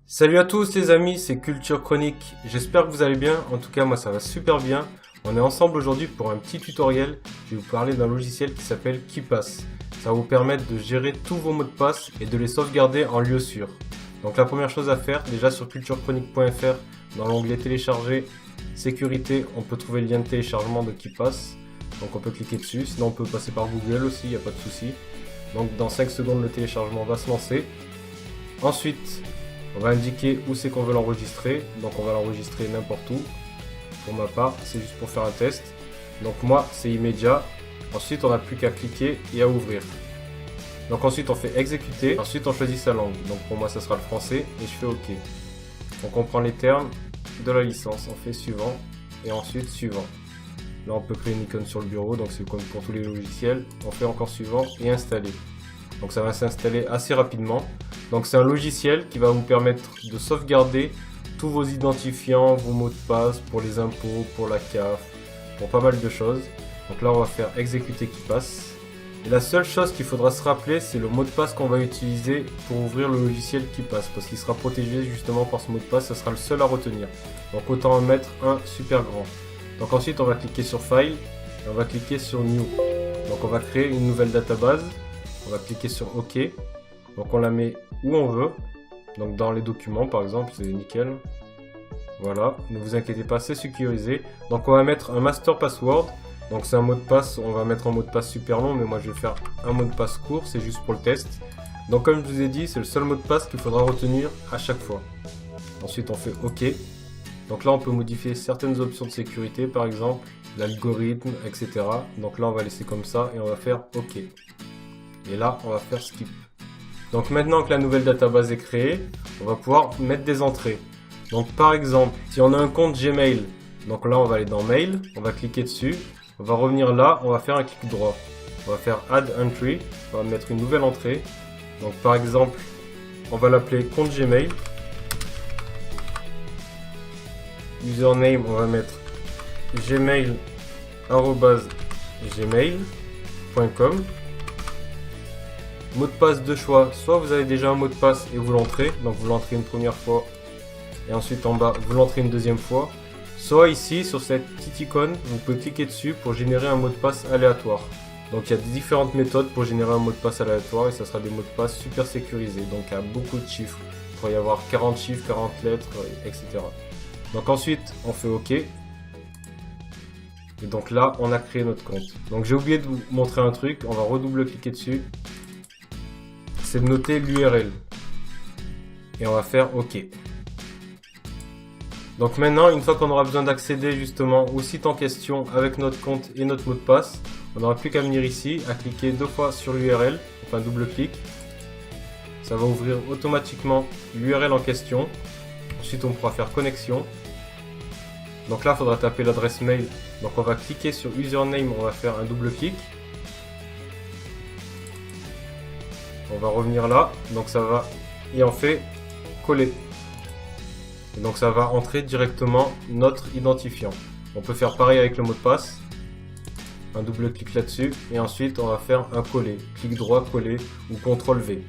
Salut à tous les amis, c'est Culture Chronique. J'espère que vous allez bien. En tout cas, moi ça va super bien. On est ensemble aujourd'hui pour un petit tutoriel. Je vais vous parler d'un logiciel qui s'appelle KeePass. Ça va vous permettre de gérer tous vos mots de passe et de les sauvegarder en lieu sûr. Donc la première chose à faire, déjà sur culturechronique.fr, dans l'onglet télécharger, sécurité, on peut trouver le lien de téléchargement de KeePass. Donc on peut cliquer dessus, sinon on peut passer par Google aussi, il n'y a pas de souci. Donc dans 5 secondes le téléchargement va se lancer. Ensuite, on va indiquer où c'est qu'on veut l'enregistrer. Donc on va l'enregistrer n'importe où. Pour ma part, c'est juste pour faire un test. Donc moi, c'est immédiat. Ensuite, on n'a plus qu'à cliquer et à ouvrir. Donc ensuite, on fait exécuter. Ensuite, on choisit sa langue. Donc pour moi, ça sera le français et je fais OK. Donc on prend les termes de la licence. On fait suivant et ensuite suivant. Là, on peut créer une icône sur le bureau. Donc c'est comme pour tous les logiciels. On fait encore suivant et installer. Donc ça va s'installer assez rapidement. Donc c'est un logiciel qui va vous permettre de sauvegarder tous vos identifiants, vos mots de passe pour les impôts, pour la CAF, pour pas mal de choses. Donc là on va faire exécuter KeePass. Et la seule chose qu'il faudra se rappeler, c'est le mot de passe qu'on va utiliser pour ouvrir le logiciel KeePass, parce qu'il sera protégé justement par ce mot de passe, ce sera le seul à retenir. Donc autant en mettre un super grand. Donc ensuite on va cliquer sur File et on va cliquer sur New. Donc on va créer une nouvelle database. On va cliquer sur OK. Donc on la met où on veut. Donc dans les documents par exemple, c'est nickel. Voilà, ne vous inquiétez pas, c'est sécurisé. Donc on va mettre un master password. Donc c'est un mot de passe, on va mettre un mot de passe super long, mais moi je vais faire un mot de passe court, c'est juste pour le test. Donc comme je vous ai dit, c'est le seul mot de passe qu'il faudra retenir à chaque fois. Ensuite on fait OK. Donc là on peut modifier certaines options de sécurité, par exemple l'algorithme, etc. Donc là on va laisser comme ça et on va faire OK. Et là, on va faire skip. Donc maintenant que la nouvelle database est créée, on va pouvoir mettre des entrées. Donc par exemple, si on a un compte Gmail, donc là on va aller dans Mail, on va cliquer dessus, on va revenir là, on va faire un clic droit. On va faire Add Entry, on va mettre une nouvelle entrée. Donc par exemple, on va l'appeler compte Gmail. Username, on va mettre gmail@gmail.com. Mot de passe de choix, soit vous avez déjà un mot de passe et vous l'entrez, donc vous l'entrez une première fois et ensuite en bas vous l'entrez une deuxième fois, soit ici sur cette petite icône vous pouvez cliquer dessus pour générer un mot de passe aléatoire. Donc il y a différentes méthodes pour générer un mot de passe aléatoire et ça sera des mots de passe super sécurisés, donc à beaucoup de chiffres. Il pourrait y avoir 40 chiffres, 40 lettres, etc. Donc ensuite on fait OK. Et donc là on a créé notre compte. Donc j'ai oublié de vous montrer un truc, on va redouble cliquer dessus. C'est de noter l'URL. Et on va faire OK. Donc maintenant, une fois qu'on aura besoin d'accéder justement au site en question avec notre compte et notre mot de passe, on n'aura plus qu'à venir ici, à cliquer 2 fois sur l'URL, enfin double clic. Ça va ouvrir automatiquement l'URL en question. Ensuite, on pourra faire connexion. Donc là, il faudra taper l'adresse mail. Donc on va cliquer sur username, on va faire un double clic. On va revenir là, donc ça va, et on fait coller. Et donc ça va entrer directement notre identifiant. On peut faire pareil avec le mot de passe. Un double clic là-dessus, et ensuite on va faire un coller. Clic droit, coller, ou CTRL V.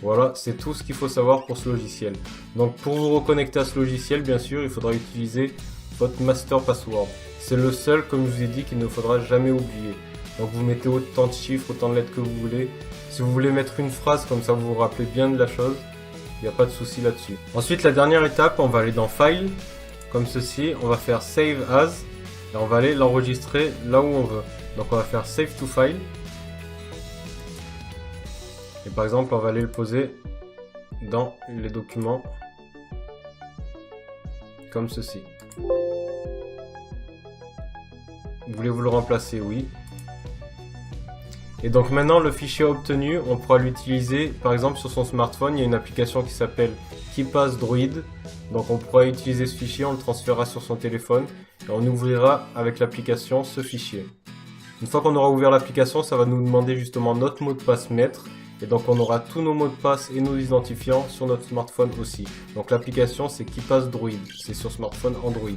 Voilà, c'est tout ce qu'il faut savoir pour ce logiciel. Donc pour vous reconnecter à ce logiciel, bien sûr, il faudra utiliser votre master password. C'est le seul, comme je vous ai dit, qu'il ne faudra jamais oublier. Donc vous mettez autant de chiffres, autant de lettres que vous voulez. Si vous voulez mettre une phrase, comme ça vous vous rappelez bien de la chose, il n'y a pas de souci là-dessus. Ensuite, la dernière étape, on va aller dans File, comme ceci. On va faire Save As, et on va aller l'enregistrer là où on veut. Donc on va faire Save to File. Et par exemple, on va aller le poser dans les documents, comme ceci. Voulez-vous le remplacer? Oui. Et donc maintenant le fichier obtenu, on pourra l'utiliser par exemple sur son smartphone. Il y a une application qui s'appelle KeePass Droid. Donc on pourra utiliser ce fichier, on le transférera sur son téléphone et on ouvrira avec l'application ce fichier. Une fois qu'on aura ouvert l'application, ça va nous demander justement notre mot de passe maître. Et donc on aura tous nos mots de passe et nos identifiants sur notre smartphone aussi. Donc l'application c'est KeePass Droid, c'est sur smartphone Android.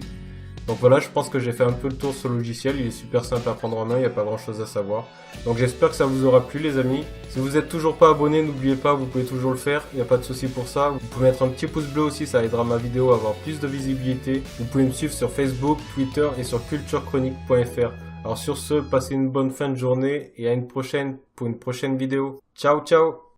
Donc voilà, je pense que j'ai fait un peu le tour sur le logiciel, il est super simple à prendre en main, il n'y a pas grand chose à savoir. Donc j'espère que ça vous aura plu les amis. Si vous n'êtes toujours pas abonné, n'oubliez pas, vous pouvez toujours le faire, il n'y a pas de souci pour ça. Vous pouvez mettre un petit pouce bleu aussi, ça aidera ma vidéo à avoir plus de visibilité. Vous pouvez me suivre sur Facebook, Twitter et sur culturechronique.fr. Alors sur ce, passez une bonne fin de journée et à une prochaine pour une prochaine vidéo. Ciao ciao!